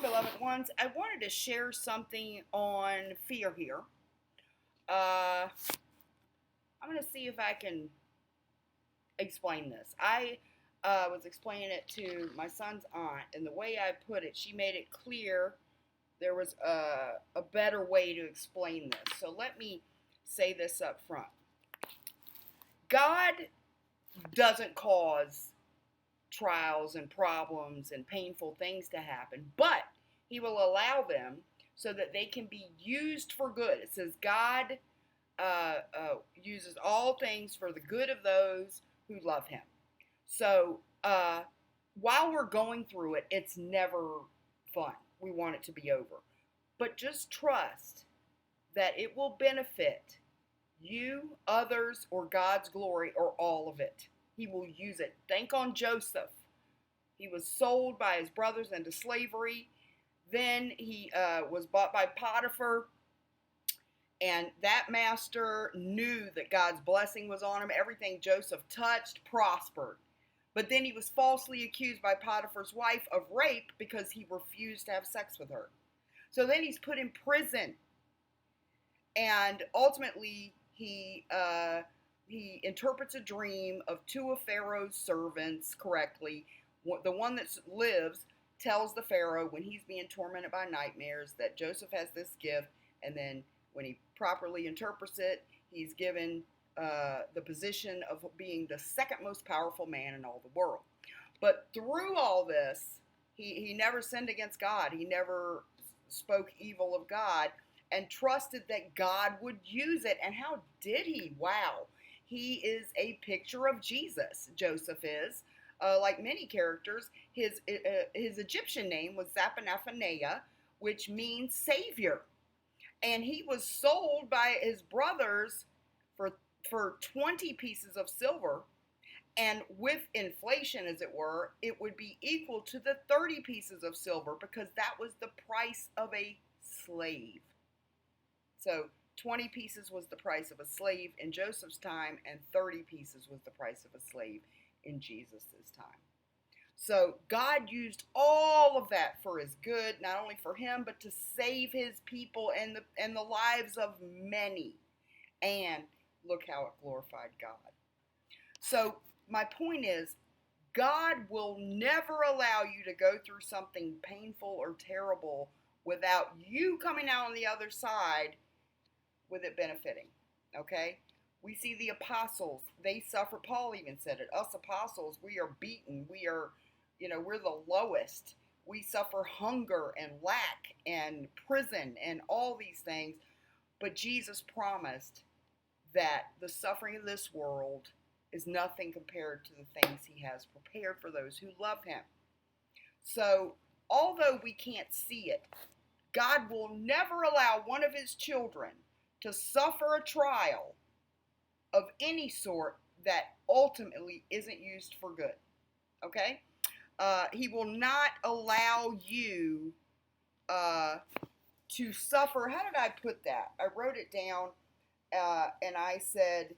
beloved ones. I wanted to share something on fear here. Uh, I'm going to see if I can explain this. I was explaining it to my son's aunt, and the way I put it, she made it clear there was a better way to explain this. So let me say this up front. God doesn't cause trials and problems and painful things to happen, but He will allow them so that they can be used for good. It says God uses all things for the good of those who love Him. So while we're going through it, it's never fun. We want it to be over. But just trust that it will benefit you, others, or God's glory, or all of it. He will use it. Think on Joseph. He was sold by his brothers into slavery. Then he was bought by Potiphar. And that master knew that God's blessing was on him. Everything Joseph touched prospered. But then he was falsely accused by Potiphar's wife of rape because he refused to have sex with her. So then he's put in prison. And ultimately, he interprets a dream of two of Pharaoh's servants correctly. The one that lives tells the Pharaoh when he's being tormented by nightmares that Joseph has this gift, and then when he properly interprets it, he's given the position of being the second most powerful man in all the world. But through all this, he never sinned against God. He never spoke evil of God, and trusted that God would use it. And how did he? Wow. He is a picture of Jesus, Joseph is. Like many characters, his Egyptian name was Zappanaphaneah, which means Savior. And he was sold by his brothers for 20 pieces of silver. And with inflation, as it were, it would be equal to the 30 pieces of silver because that was the price of a slave. So 20 pieces was the price of a slave in Joseph's time, and 30 pieces was the price of a slave in Jesus' time. So God used all of that for his good, not only for him, but to save his people and the lives of many. And look how it glorified God. So my point is, God will never allow you to go through something painful or terrible without you coming out on the other side with it benefiting, okay? We see the apostles, they suffer. Paul even said it. Us apostles, we are beaten. We're the lowest. We suffer hunger and lack and prison and all these things. But Jesus promised that the suffering of this world is nothing compared to the things he has prepared for those who love him. So, although we can't see it, God will never allow one of his children to suffer a trial of any sort that ultimately isn't used for good. Okay? He will not allow you to suffer. How did I put that? I wrote it down and I said,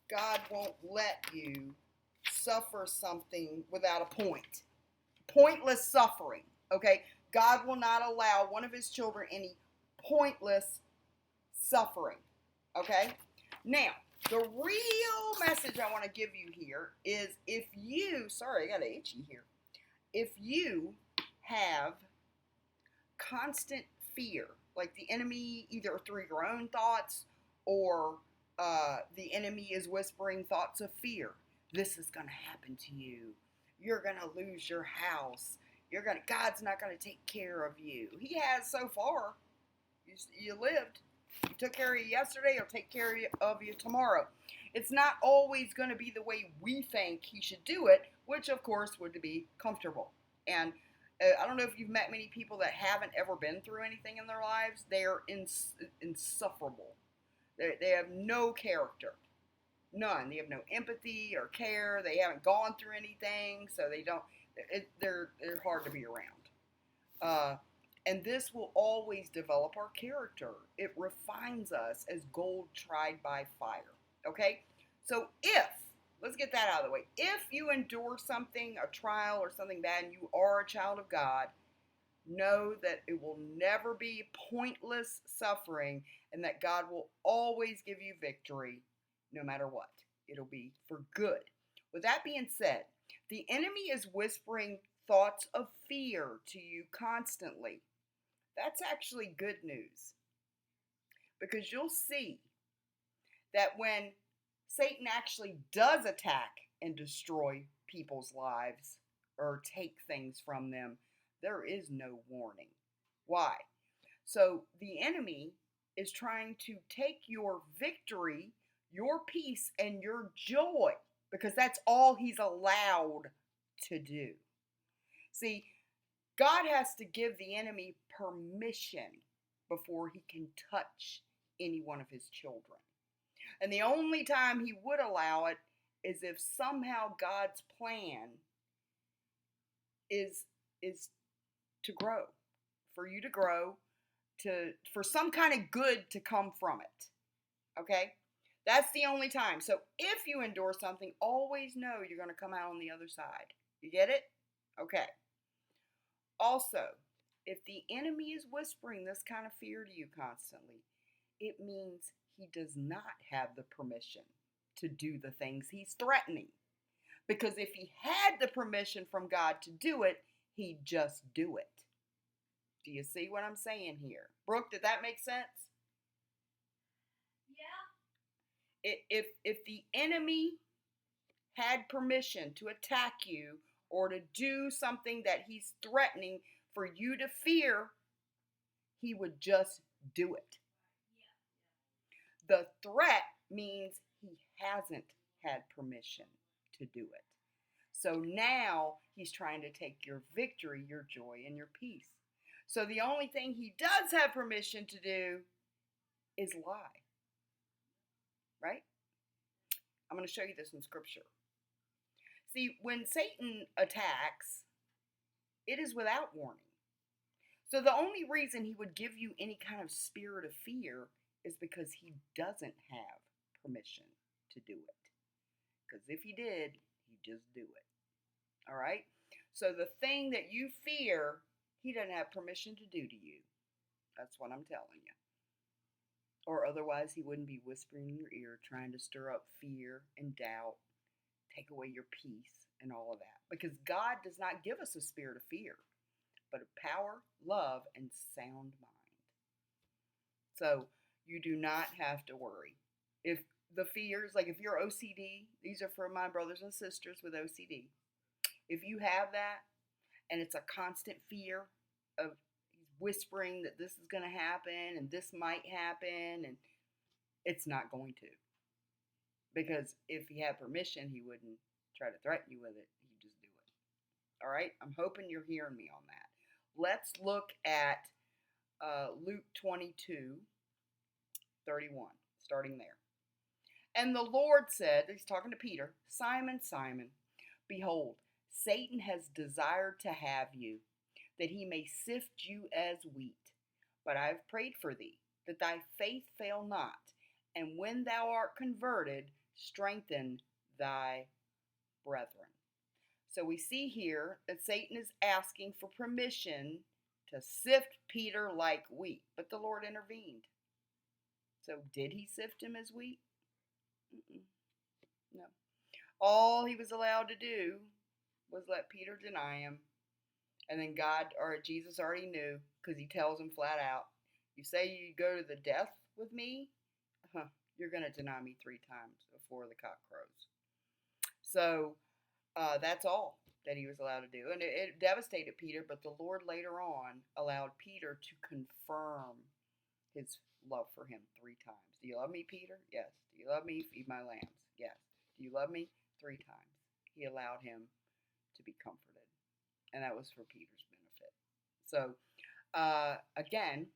God won't let you suffer something without a point. Pointless suffering. Okay? God will not allow one of his children any pointless suffering. Okay? Now, the real message I want to give you here is sorry, I got itchy here. If you have constant fear, like the enemy, either through your own thoughts or the enemy is whispering thoughts of fear, this is going to happen to you. You're going to lose your house. God's not going to take care of you. He has so far. You lived. He took care of you yesterday. He'll take care of you tomorrow. It's not always going to be the way we think he should do it, which of course would be comfortable. And I don't know if you've met many people that haven't ever been through anything in their lives. They are insufferable. They have no character. None. They have no empathy or care. They haven't gone through anything, so they're hard to be around. And this will always develop our character. It refines us as gold tried by fire. Okay? So if let's get that out of the way. If you endure something, a trial or something bad, and you are a child of God, know that it will never be pointless suffering and that God will always give you victory no matter what. It'll be for good. With that being said, the enemy is whispering thoughts of fear to you constantly. That's actually good news because you'll see that when Satan actually does attack and destroy people's lives or take things from them, there is no warning. Why? So the enemy is trying to take your victory, your peace, and your joy because that's all he's allowed to do. See, God has to give the enemy permission before he can touch any one of his children. And the only time he would allow it is if somehow God's plan is to grow, for you to grow, for some kind of good to come from it. Okay? That's the only time. So if you endure something, always know you're going to come out on the other side. You get it? Okay. Also, if the enemy is whispering this kind of fear to you constantly, it means he does not have the permission to do the things he's threatening. Because if he had the permission from God to do it, he'd just do it. Do you see what I'm saying here? Brooke, did that make sense? Yeah. If the enemy had permission to attack you or to do something that he's threatening for you to fear, he would just do it. The threat means he hasn't had permission to do it. So now he's trying to take your victory, your joy, and your peace. So the only thing he does have permission to do is lie. Right? I'm going to show you this in Scripture. See, when Satan attacks, it is without warning. So the only reason he would give you any kind of spirit of fear is because he doesn't have permission to do it. Because if he did, he'd just do it. All right? So the thing that you fear, he doesn't have permission to do to you. That's what I'm telling you. Or otherwise, he wouldn't be whispering in your ear, trying to stir up fear and doubt, take away your peace, and all of that. Because God does not give us a spirit of fear, but of power, love, and sound mind. So you do not have to worry. If the fears, like if you're OCD, these are for my brothers and sisters with OCD. If you have that, and it's a constant fear of whispering that this is going to happen and this might happen, and it's not going to. Because if he had permission, he wouldn't try to threaten you with it. He'd just do it. All right? I'm hoping you're hearing me on that. Let's look at Luke 22:31, starting there. And the Lord said, he's talking to Peter, Simon, Simon, behold, Satan has desired to have you, that he may sift you as wheat. But I have prayed for thee, that thy faith fail not, and when thou art converted, strengthen thy brethren. So we see here that Satan is asking for permission to sift Peter like wheat, but the Lord intervened. So did he sift him as wheat? No. All he was allowed to do was let Peter deny him. And then Jesus already knew, because he tells him flat out, you say you go to the death with me, you're going to deny me 3 times before the cock crows. So that's all that he was allowed to do. And it devastated Peter, but the Lord later on allowed Peter to confirm his love for him 3 times. Do you love me, Peter? Yes. Do you love me? Feed my lambs. Yes. Do you love me? 3 times. He allowed him to be comforted. And that was for Peter's benefit. So, again,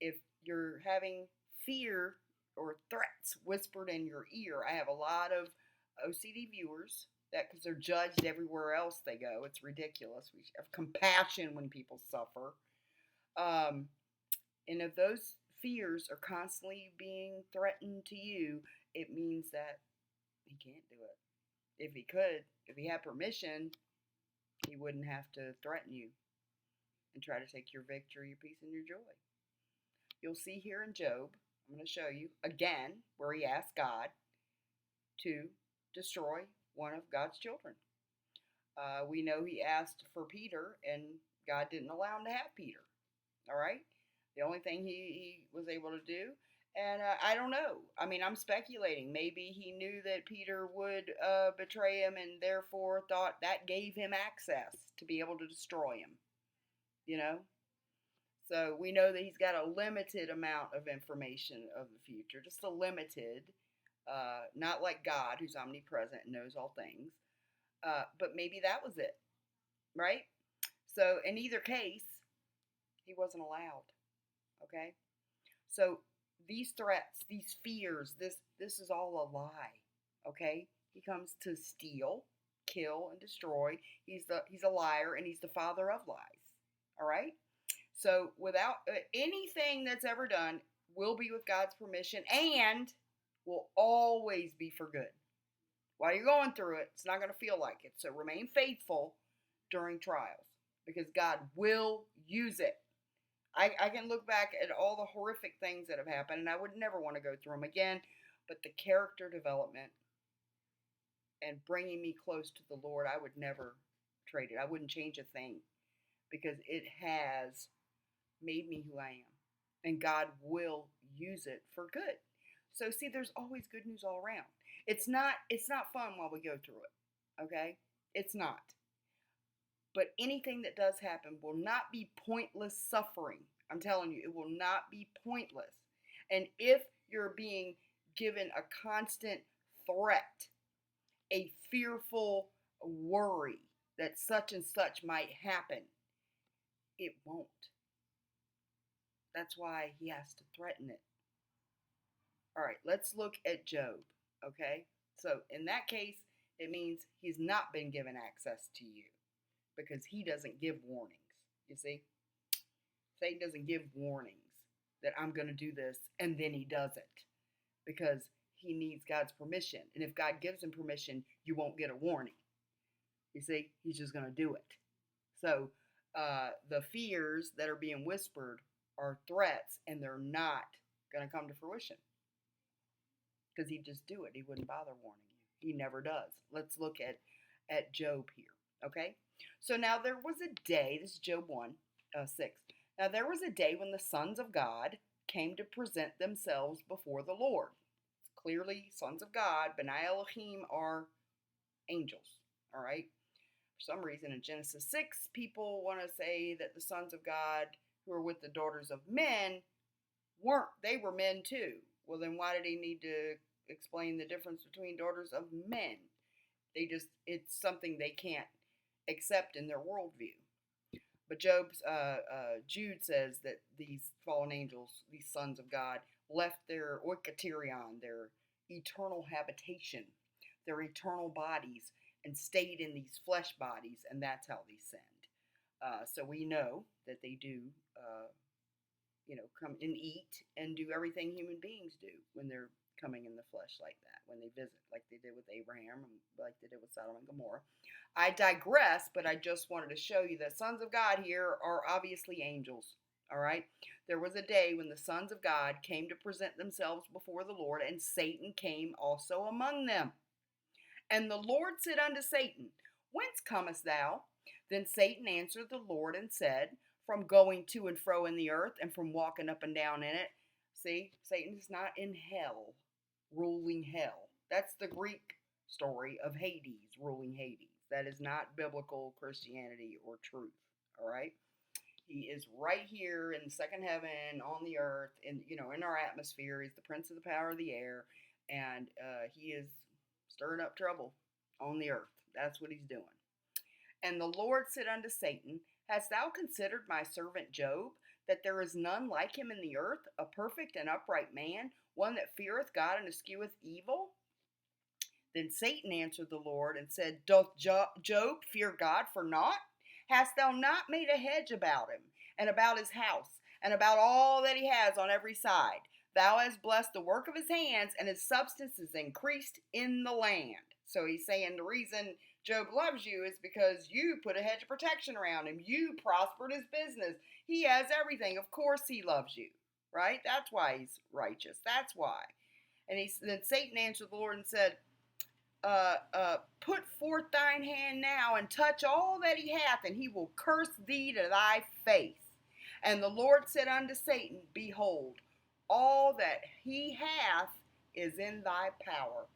if you're having fear or threats whispered in your ear, I have a lot of OCD viewers that, because they're judged everywhere else they go, it's ridiculous. We have compassion when people suffer. And if those fears are constantly being threatened to you, it means that he can't do it. If he could, if he had permission, he wouldn't have to threaten you and try to take your victory, your peace, and your joy. You'll see here in Job, I'm going to show you again where he asked God to destroy one of God's children. We know he asked for Peter, and God didn't allow him to have Peter. All right? The only thing he was able to do, and I don't know. I mean, I'm speculating. Maybe he knew that Peter would betray him and therefore thought that gave him access to be able to destroy him. You know? So we know that he's got a limited amount of information of the future, just a limited, not like God, who's omnipresent and knows all things. But maybe that was it, right? So in either case, he wasn't allowed. Okay? So these threats, these fears, this is all a lie. Okay? He comes to steal, kill, and destroy. He's a liar, and he's the father of lies. All right? So without anything that's ever done will be with God's permission and will always be for good. While you're going through it, it's not going to feel like it. So remain faithful during trials because God will use it. I can look back at all the horrific things that have happened, and I would never want to go through them again. But the character development and bringing me close to the Lord, I would never trade it. I wouldn't change a thing because it has made me who I am. And God will use it for good. So see, there's always good news all around. It's not fun while we go through it. Okay? It's not. But anything that does happen will not be pointless suffering. I'm telling you, it will not be pointless. And if you're being given a constant threat, a fearful worry that such and such might happen, it won't. That's why he has to threaten it. All right, let's look at Job, okay? So in that case, it means he's not been given access to you because he doesn't give warnings, you see? Satan doesn't give warnings that I'm going to do this, and then he doesn't because he needs God's permission. And if God gives him permission, you won't get a warning. You see, he's just going to do it. So the fears that are being whispered are threats, and they're not going to come to fruition because he'd just do it. He wouldn't bother warning you. He never does. Let's look at Job here, okay? So now there was a day, this is Job 1, 6. Now there was a day when the sons of God came to present themselves before the Lord. Clearly, sons of God, B'nai Elohim, are angels, all right? For some reason in Genesis 6, people want to say that the sons of God who are with the daughters of men weren't. They were men too. Well, then why did he need to explain the difference between daughters of men? It's something they can't accept in their worldview. But Jude says that these fallen angels, these sons of God, left their oikaterion, their eternal habitation, their eternal bodies, and stayed in these flesh bodies, and that's how they sinned. So we know that they do, come and eat and do everything human beings do when they're coming in the flesh like that, when they visit, like they did with Abraham and like they did with Sodom and Gomorrah. I digress, but I just wanted to show you that sons of God here are obviously angels, all right? There was a day when the sons of God came to present themselves before the Lord, and Satan came also among them. And the Lord said unto Satan, Whence comest thou? Then Satan answered the Lord and said, From going to and fro in the earth, and from walking up and down in it. See, Satan's not in hell, ruling hell. That's the Greek story of Hades, ruling Hades. That is not biblical Christianity or truth, all right? He is right here in the second heaven, on the earth, in our atmosphere. He's the prince of the power of the air, and he is stirring up trouble on the earth. That's what he's doing. And the Lord said unto Satan, Hast thou considered my servant Job, that there is none like him in the earth, a perfect and upright man, one that feareth God and escheweth evil? Then Satan answered the Lord and said, Doth Job fear God for naught? Hast thou not made a hedge about him, and about his house, and about all that he has on every side? Thou hast blessed the work of his hands, and his substance is increased in the land. So he's saying the reason Job loves you is because you put a hedge of protection around him. You prospered his business. He has everything. Of course he loves you, right? That's why he's righteous. That's why. And then Satan answered the Lord and said, put forth thine hand now and touch all that he hath, and he will curse thee to thy face. And the Lord said unto Satan, behold, all that he hath is in thy power.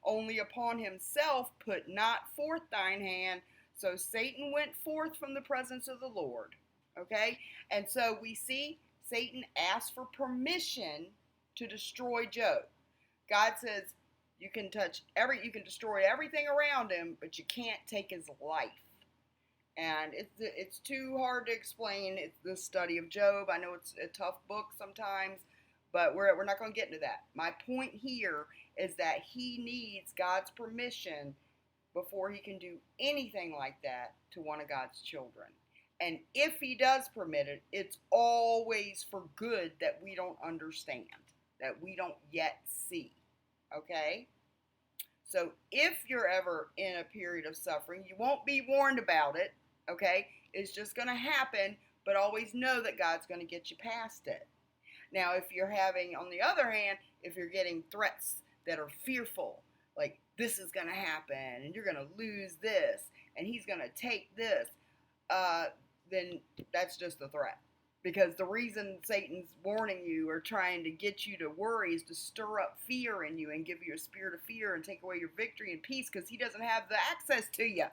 Only upon himself put not forth thine hand. So Satan went forth from the presence of the Lord. Okay? And so we see Satan asked for permission to destroy Job. God says, you can destroy everything around him, but you can't take his life. And it's too hard to explain. It's the study of Job. I know it's a tough book sometimes, but we're not going to get into that. My point here is that he needs God's permission before he can do anything like that to one of God's children. And if he does permit it, it's always for good that we don't understand, that we don't yet see. Okay? So if you're ever in a period of suffering, you won't be warned about it. Okay? It's just going to happen, but always know that God's going to get you past it. Now, if you're having, on the other hand, if you're getting threats that are fearful, like this is going to happen and you're going to lose this and he's going to take this, then that's just a threat. Because the reason Satan's warning you or trying to get you to worry is to stir up fear in you and give you a spirit of fear and take away your victory and peace, because he doesn't have the access to you.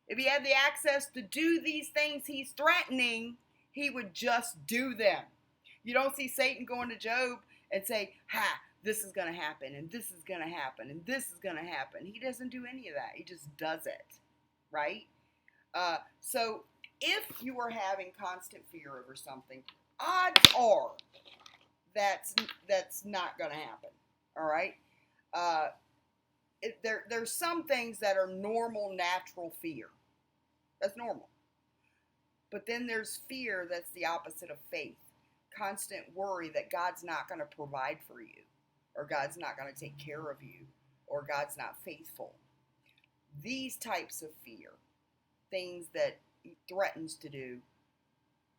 If he had the access to do these things he's threatening, he would just do them. You don't see Satan going to Job and say, this is going to happen, and this is going to happen, and this is going to happen. He doesn't do any of that. He just does it, right? So if you are having constant fear over something, odds are that's not going to happen, all right? There's some things that are normal, natural fear. That's normal. But then there's fear that's the opposite of faith. Constant worry that God's not going to provide for you, or God's not going to take care of you, or God's not faithful. These types of fear, things that he threatens to do,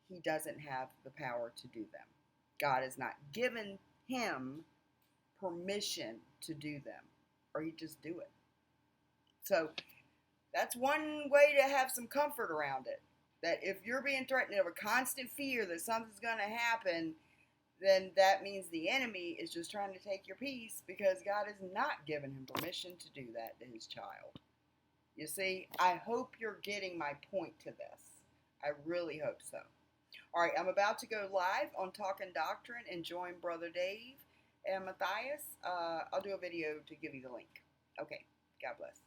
he doesn't have the power to do them. God has not given him permission to do them, or he'd just do it. So that's one way to have some comfort around it. That if you're being threatened over constant fear that something's going to happen, then that means the enemy is just trying to take your peace, because God has not given him permission to do that to his child. You see, I hope you're getting my point to this. I really hope so. All right, I'm about to go live on Talking Doctrine and join Brother Dave and Matthias. I'll do a video to give you the link. Okay, God bless.